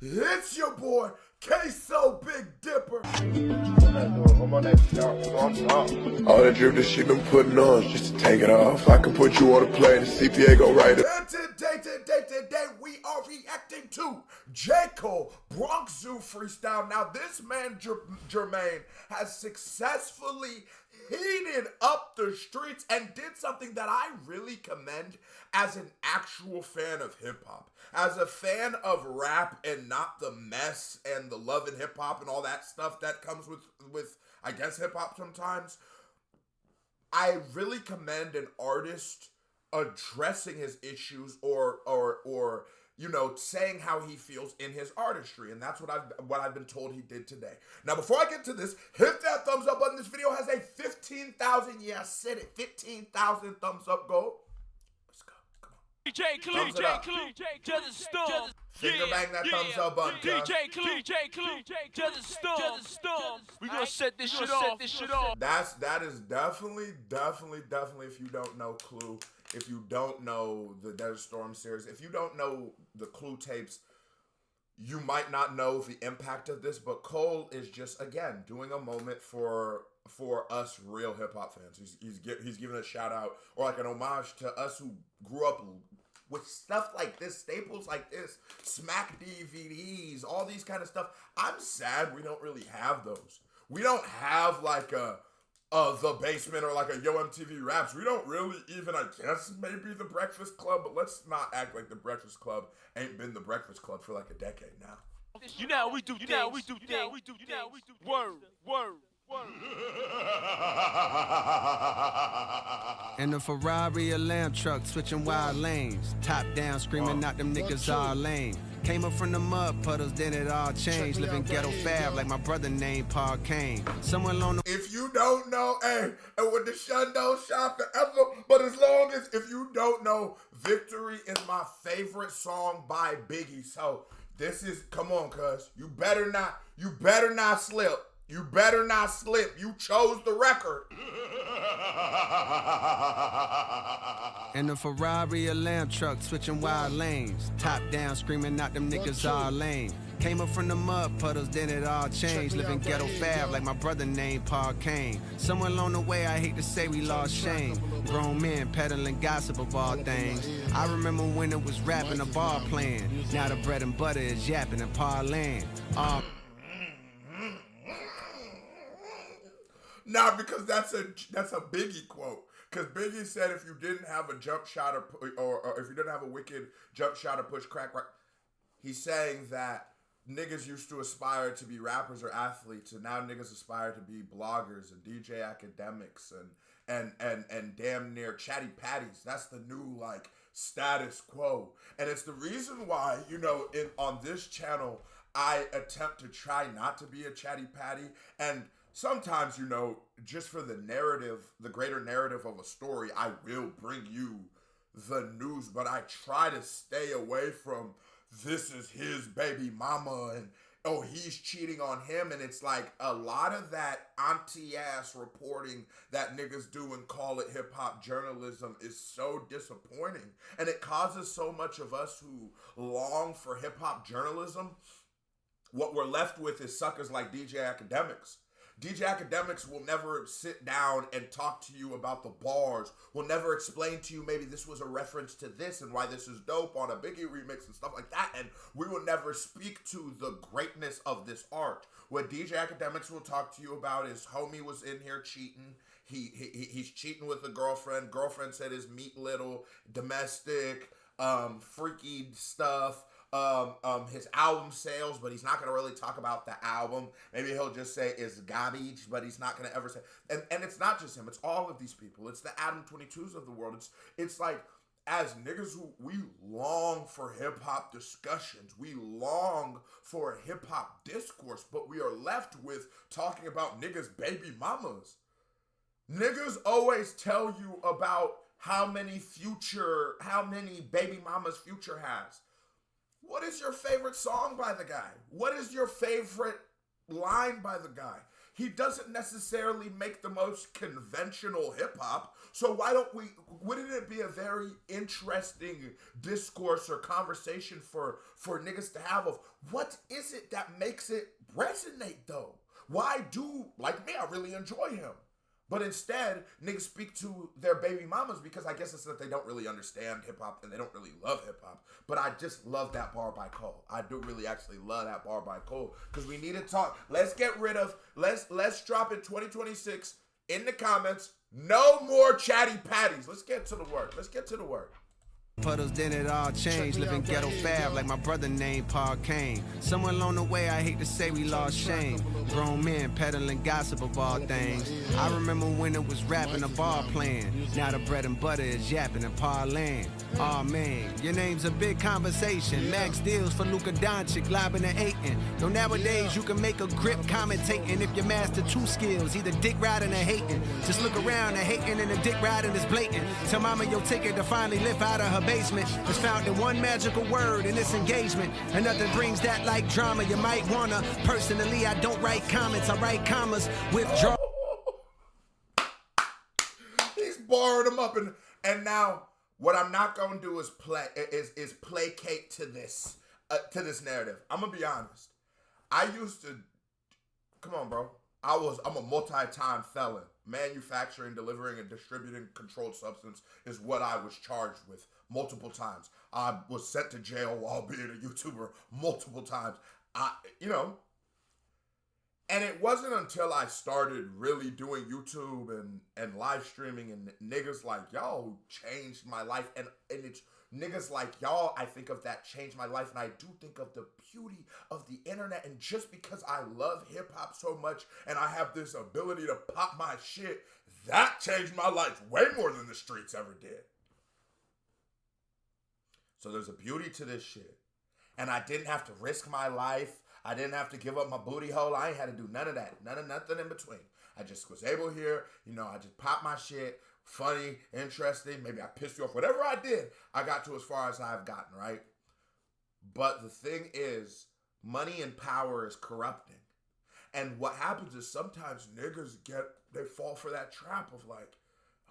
It's your boy, Queso Big Dipper. I'm on that shot. All that drip that she been putting on just to take it off. I can put you on a plane, the CPA go right up. And today, we are reacting to J. Cole, Bronx Zoo Freestyle. Now, this man, Jermaine, has successfully heated up the streets and did something that I really commend as an actual fan of hip-hop. As a fan of rap and not the mess and the love in hip-hop and all that stuff that comes with I guess, hip-hop sometimes, I really commend an artist addressing his issues or you know, saying how he feels in his artistry, and that's what I've been told he did today. Now, before I get to this, hit that thumbs up button. This video has a 15,000, yeah, I said it, 15,000 thumbs up goal. Let's go, come on. DJ Clue, to the storm. Finger bang that thumbs up button. DJ Clue, to the storm. We gonna set this shit off. That is definitely. If you don't know Clue, if you don't know the Desert Storm series, if you don't know the Clue tapes, you might not know the impact of this. But Cole is just again doing a moment for us real hip hop fans. He's giving a shout out or like an homage to us who grew up with stuff like this, staples like this, Smack DVDs, all these kind of stuff. I'm sad we don't really have those. We don't have like The Basement or like a Yo MTV Raps. We don't really even, I guess, maybe The Breakfast Club, but let's not act like The Breakfast Club ain't been The Breakfast Club for like a decade now. You know we do things. Word. In a Ferrari, a lamb truck, switching wild lanes. Top down, screaming out them niggas all lame. Came up from the mud puddles, then it all changed. Living ghetto fab like my brother named Paul Kane. Somewhere along the... If you don't know, hey, and with the shun don't shop forever, but as long as, if you don't know, Victory is my favorite song by Biggie. So this is, come on, cuz, you better not slip. You better not slip. You chose the record. In a Ferrari, a lamb truck, switching wild lanes. Top down, screaming out them niggas all lame. Came up from the mud puddles, then it all changed. Living ghetto fab like my brother named Paul Kane. Somewhere along the way, I hate to say we lost shame. Grown men peddling gossip of all things. I remember when it was rapping, a ball playing. Now the bread and butter is yapping and parlaying. Nah, because that's a Biggie quote. Because Biggie said if you didn't have a jump shot or if you didn't have a wicked jump shot or push crack, he's saying that niggas used to aspire to be rappers or athletes, and now niggas aspire to be bloggers and DJ academics and damn near chatty patties. That's the new like status quo, and it's the reason why, you know, on this channel I attempt to try not to be a chatty patty. And sometimes, you know, just for the narrative, the greater narrative of a story, I will bring you the news, but I try to stay away from this is his baby mama and oh, he's cheating on him. And it's like a lot of that auntie ass reporting that niggas do and call it hip hop journalism is so disappointing. And it causes so much of us who long for hip hop journalism, what we're left with is suckers like DJ Academics. DJ Academics will never sit down and talk to you about the bars, will never explain to you maybe this was a reference to this and why this is dope on a Biggie remix and stuff like that, and we will never speak to the greatness of this art. What DJ Academics will talk to you about is homie was in here cheating, he's cheating with a girlfriend said his meat little, domestic, freaky stuff, his album sales, but he's not going to really talk about the album. Maybe he'll just say it's garbage, but he's not going to ever say, and it's not just him, it's all of these people. It's the Adam 22s of the world. It's like, as niggas who, we long for hip-hop discussions, we long for a hip-hop discourse, but we are left with talking about niggas' baby mamas. Niggas always tell you about how many baby mamas Future has. What is your favorite song by the guy? What is your favorite line by the guy? he doesn't necessarily make the most conventional hip hop. So wouldn't it be a very interesting discourse or conversation for niggas to have of what is it that makes it resonate though? Why do, like me, I really enjoy him. But instead, niggas speak to their baby mamas because I guess it's that they don't really understand hip hop and they don't really love hip hop. But I just love that bar by Cole. I do really actually love that bar by Cole because we need to talk. Let's get rid of, let's drop in 2026 in the comments. No more chatty patties. Let's get to the work. Let's get to the work. Puddles, then it all changed. Living ghetto fab like my brother named Paul Kane. Somewhere along the way, I hate to say we lost shame. Grown men peddling gossip of all things. I remember when it was rapping, a bar playing. Now the bread and butter is yapping and parlaying. Aw man, your name's a big conversation. Max deals for Luka Doncic, lobbing and hating. Though nowadays you can make a grip commentating if you master two skills, either dick riding or hating. Just look around, the hating and the dick riding is blatant. Tell mama your ticket to finally lift out of her basement is found in one magical word in this engagement, and nothing brings that like drama. You might wanna. Personally, I don't write comments, I write commas. Withdraw. He's barring them up, and now what I'm not gonna do is placate to this narrative. I'm gonna be honest. I used to, come on, bro. I'm a multi-time felon. Manufacturing, delivering, and distributing controlled substance is what I was charged with multiple times. I was sent to jail while being a YouTuber multiple times. And it wasn't until I started really doing YouTube and live streaming and niggas like y'all who changed my life. And it's niggas like y'all, I think of that changed my life. And I do think of the beauty of the internet. And just because I love hip hop so much and I have this ability to pop my shit, that changed my life way more than the streets ever did. So there's a beauty to this shit. And I didn't have to risk my life. I didn't have to give up my booty hole. I ain't had to do none of that. Nothing in between. I just was able here. I just popped my shit. Funny, interesting. Maybe I pissed you off. Whatever I did, I got to as far as I've gotten, right? But the thing is, money and power is corrupting. And what happens is sometimes niggas they fall for that trap of like,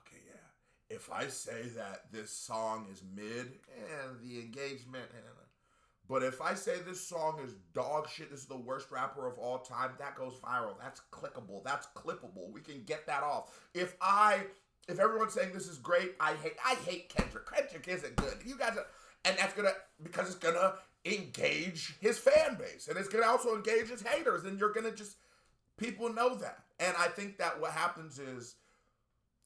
okay, yeah, if I say that this song is mid and the engagement, but if I say this song is dog shit, this is the worst rapper of all time, that goes viral. That's clickable. That's clippable. We can get that off. If everyone's saying this is great, I hate Kendrick. Kendrick isn't good. You guys are, and that's because it's gonna engage his fan base, and it's gonna also engage his haters, and you're gonna people know that. And I think that what happens is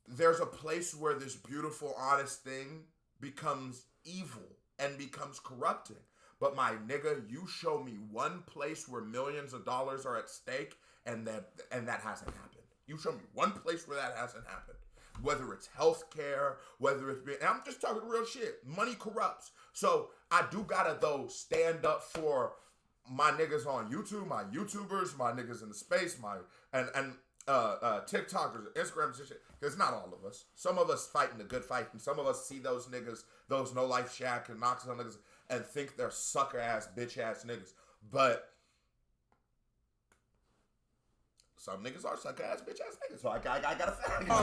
there's a place where this beautiful, honest thing becomes evil and becomes corrupting. But my nigga, you show me one place where millions of dollars are at stake and that hasn't happened. You show me one place where that hasn't happened. Whether it's healthcare, whether it's and I'm just talking real shit. Money corrupts. So I do gotta though stand up for my niggas on YouTube, my YouTubers, my niggas in the space, and TikTokers, Instagrams and shit. Because not all of us. Some of us fighting the good fight, and some of us see those niggas, those no life shack and knocks on niggas, and think they're sucker ass, bitch ass niggas. But some niggas are sucker ass, bitch ass niggas. So I gotta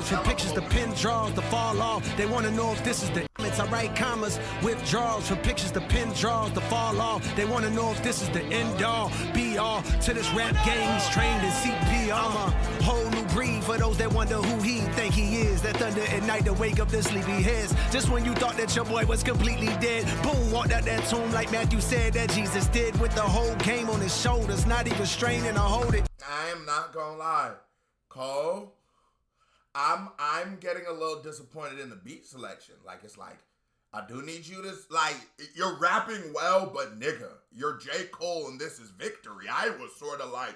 From pictures to pin draws to fall off. They wanna know if this is the I write commas, withdrawals. From pictures to pin draws to fall off. They wanna know if this is the end all, be all to this rap game. He's trained in CPR. I'm a whole new breed for those that wonder who he think he is. That thunder at night to wake up the sleepy heads. Just when you thought that your boy was completely dead, boom, walked out that tomb like Matthew said that Jesus did, with the whole game on his shoulders, not even straining to hold it. I am not gonna lie, Cole. I'm getting a little disappointed in the beat selection. Like, it's like, I do need you to, like, you're rapping well, but nigga, you're J. Cole and this is victory. I was sort of like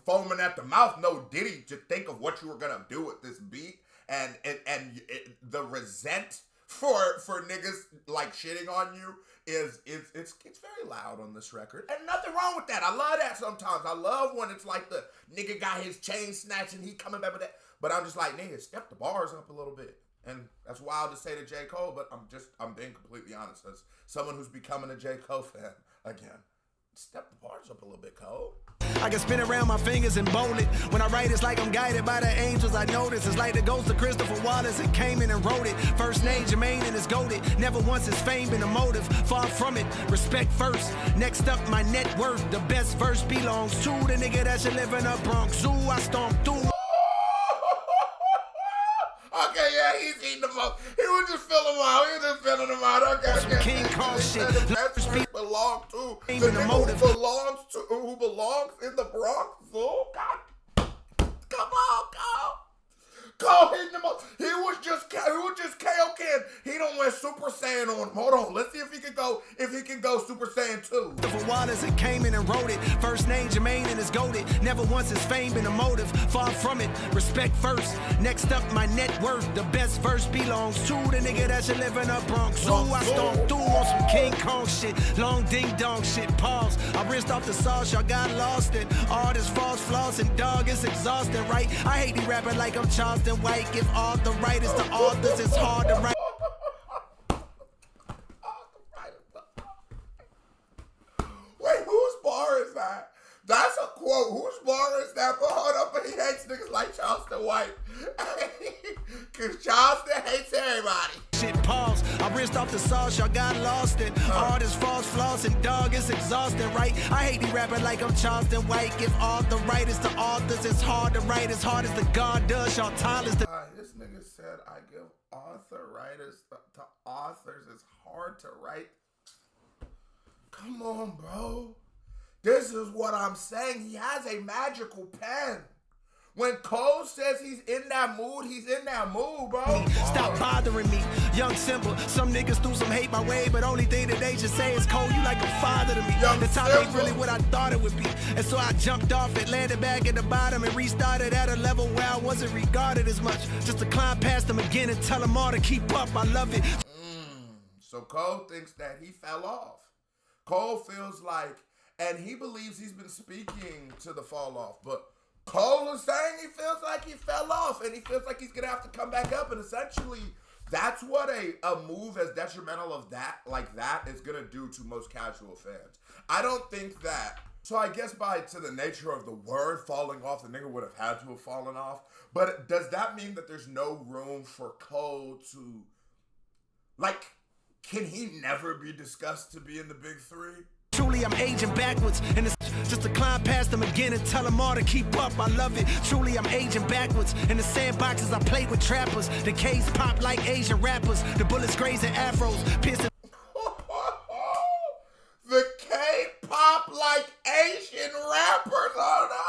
foaming at the mouth, no Diddy, to think of what you were gonna do with this beat, and the resent for niggas like shitting on you is it's very loud on this record, and nothing wrong with that. I love that sometimes. I love when it's like the nigga got his chain snatched and he coming back with that. But I'm just like, nigga, step the bars up a little bit. And that's wild to say to J. Cole, but I'm being completely honest. As someone who's becoming a J. Cole fan again, step the bars up a little bit, Cole. I can spin around my fingers and bowl it. When I write, it's like I'm guided by the angels. I notice it's like the ghost of Christopher Wallace and came in and wrote it. First name Jermaine and it's goated. Never once has fame been a motive. Far from it. Respect first. Next up, my net worth. The best verse belongs to the nigga that should live in a Bronx Zoo. I stomp through. Okay, yeah, he's eating the most. He was just filling them out. He was just filling them out. Okay. King Kong shit. The best verse belongs to the nigga who belongs in the Bronx Zoo. God, come on, Cole. Cole hitting the most. He was just KO-king. He don't went Super Saiyan on him. Hold on, let's see if he can go Super Saiyan 2. Christopher Wallace and came in and wrote it. First name Jermaine and it's goated. Never once has fame been a motive. Far from it. Respect first. Next up, my net worth. The best verse belongs to the nigga that should live in a Bronx Zoo. I stomp through on some King Kong shit. Long ding dong shit. Pause. I rinsed off the sauce. Y'all got lost in all this false floss and dog. It's exhausting, right? I hate these rapping like I'm Charleston White. Give all the writers to authors. It's hard to write. Wait, whose bar is that? That's a quote. Whose bar is that? But hold up, but he hates niggas like Charleston White. Cause Charleston hates everybody. Shit, pause. I rinsed off the sauce, y'all got lost in all this false floss and dog, it's exhausting, right? I hate these rapping like I'm Charleston White. Give all the writers to authors. It's hard to write, as hard as the God does. Y'all tile is the. This nigga said I give writers to authors. It's hard to write. Come on, bro. This is what I'm saying. He has a magical pen. When Cole says he's in that mood, he's in that mood, bro. Stop bothering me, young Simba. Some niggas threw some hate my way, but only thing that they should say is, Cole, you like a father to me. Young the top Simba. ain't really what I thought it would be. And so I jumped off it, landed back at the bottom, and restarted at a level where I wasn't regarded as much. Just to climb past them again and tell them all to keep up. I love it. So Cole thinks that he fell off. Cole feels like, and he believes he's been speaking to the fall off, but Cole is saying he feels like he fell off and he feels like he's gonna have to come back up, and essentially that's what a move as detrimental of that is gonna do to most casual fans. I don't think that. So I guess to the nature of the word falling off, the nigga would have had to have fallen off. But does that mean that there's no room for Cole to, can he never be discussed to be in the big three? Truly, I'm aging backwards, and it's just to climb past them again and tell them all to keep up. I love it. Truly, I'm aging backwards. In the sandboxes, I played with trappers. The K's pop like Asian rappers. The bullets grazing afros, piercing. The K pop like Asian rappers. Oh no!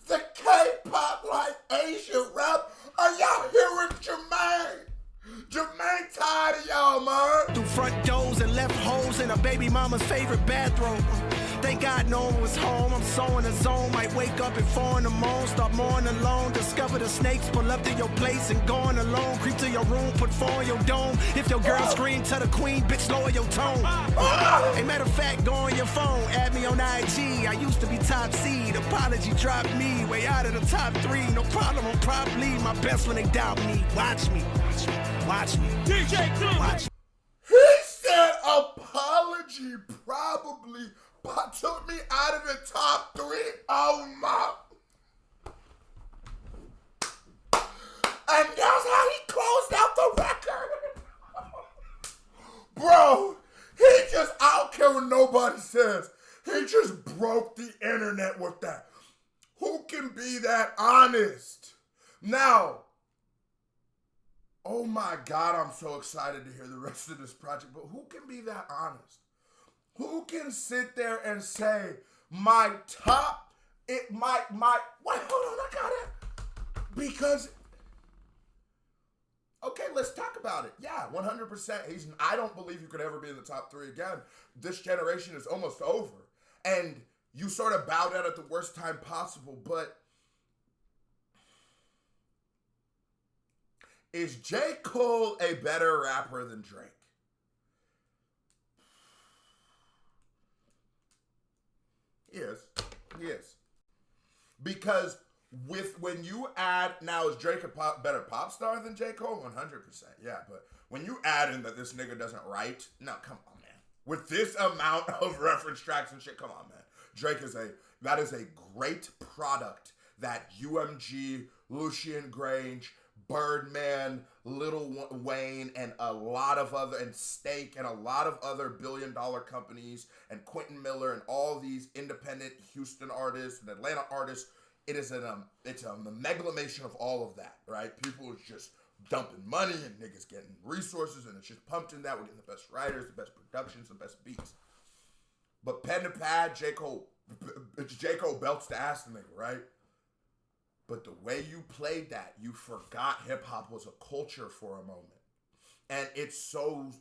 The K-pop like Asian rap. Are y'all hearing Jermaine? Jermaine tired of y'all, man. Through front doors and left holes in a baby mama's favorite bathroom. Thank God no one was home. I'm so in the zone. Might wake up at 4 in the morning, start mourning alone. Discover the snakes, pull up to your place and going alone. Creep to your room, put 4 on your dome. If your girl scream, tell the queen, bitch, lower your tone. Hey, matter of fact, go on your phone, add me on IG. I used to be top seed. Apology dropped me way out of the top 3. No problem, I'm probably my best when they doubt me. Watch me, watch me, watch me. DJ Clue. Watch me. He said apology probably took me out of the top 3. Oh my. And that's how he closed out the record. Bro, he just, I don't care what nobody says. He just broke the internet with that. Who can be that honest? Now, oh my God, I'm so excited to hear the rest of this project, but who can be that honest? Who can sit there and say, wait, hold on, I got it. Because, okay, let's talk about it. Yeah, 100%. I don't believe you could ever be in the top 3 again. This generation is almost over. And you sort of bowed out at the worst time possible, but is J. Cole a better rapper than Drake? He is. Because when you add, now is Drake a better pop star than J. Cole? 100%, yeah. But when you add in that this nigga doesn't write, no, come on, man. With this amount of reference tracks and shit, come on, man. Drake is that is a great product that UMG, Lucien Grange, Birdman, Lil Wayne, and a lot of other, and Stake, and a lot of other billion-dollar companies, and Quentin Miller, and all these independent Houston artists and Atlanta artists. It's a amalgamation of all of that, right? People are just dumping money, and niggas getting resources, and it's just pumped in that. We're getting the best writers, the best productions, the best beats. But pen to pad, J. Cole belts the ass the nigga, right? But the way you played that, you forgot hip-hop was a culture for a moment. And it's so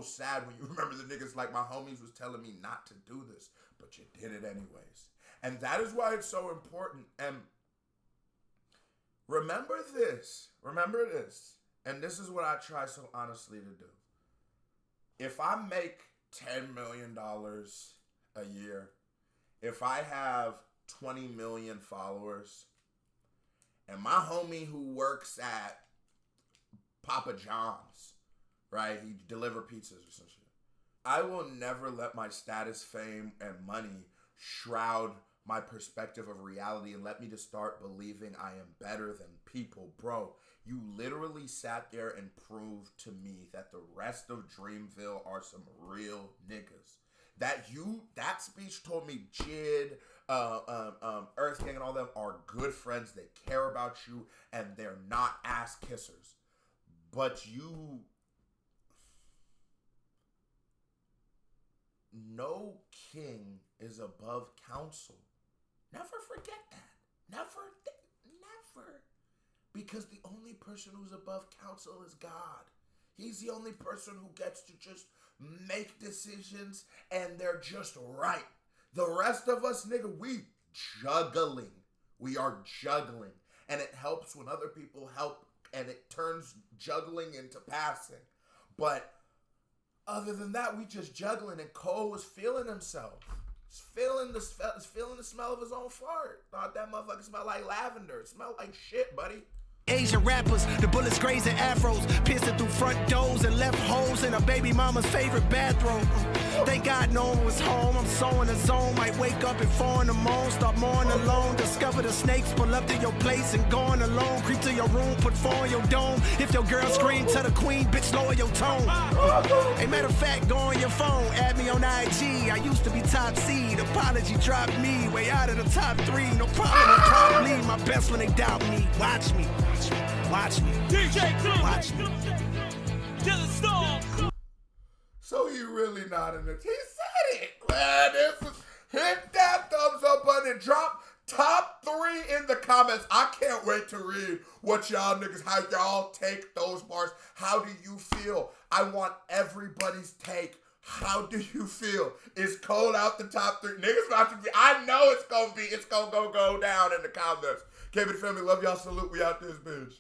sad when you remember the niggas like my homies was telling me not to do this, but you did it anyways. And that is why it's so important. And remember this, and this is what I try so honestly to do. If I make $10 million a year, if I have 20 million followers, and my homie who works at Papa John's, right? He deliver pizzas or some shit. I will never let my status, fame, and money shroud my perspective of reality and let me just start believing I am better than people. Bro, you literally sat there and proved to me that the rest of Dreamville are some real niggas. That speech told me Jid, Earth King, and all them are good friends. They care about you, and they're not ass kissers. But no king is above counsel. Never forget that. Never. Because the only person who's above counsel is God. He's the only person who gets to just make decisions, and they're just right. The rest of us, nigga, we juggling. We are juggling. And it helps when other people help, and it turns juggling into passing. But other than that, we just juggling, and Cole was feeling himself. He's feeling the smell of his own fart. Thought that motherfucker smelled like lavender. It smelled like shit, buddy. Asian rappers, the bullets grazing afros, piercing through front doors and left holes in a baby mama's favorite bathroom. Thank God no one was home. I'm so in the zone. Might wake up at 4 in the morning, start mourning alone. Discover the snakes, pull up to your place and going alone. Creep to your room, put 4 in your dome. If your girl scream, tell the queen, bitch, lower your tone. Hey, matter of fact, go on your phone, add me on IG. I used to be top seed. Apology dropped me way out of the top 3. No problem, probably my best when they doubt me. Watch me. Watch me. DJ Clue. Watch me. To the storm. So he really not in it. He said it. Man, hit that thumbs up button and drop top 3 in the comments. I can't wait to read what y'all niggas, how y'all take those bars. How do you feel? I want everybody's take. How do you feel? Is Cole out the top 3? Niggas about to be, I know it's gonna go down in the comments. KB the family, love y'all, salute, we out this bitch.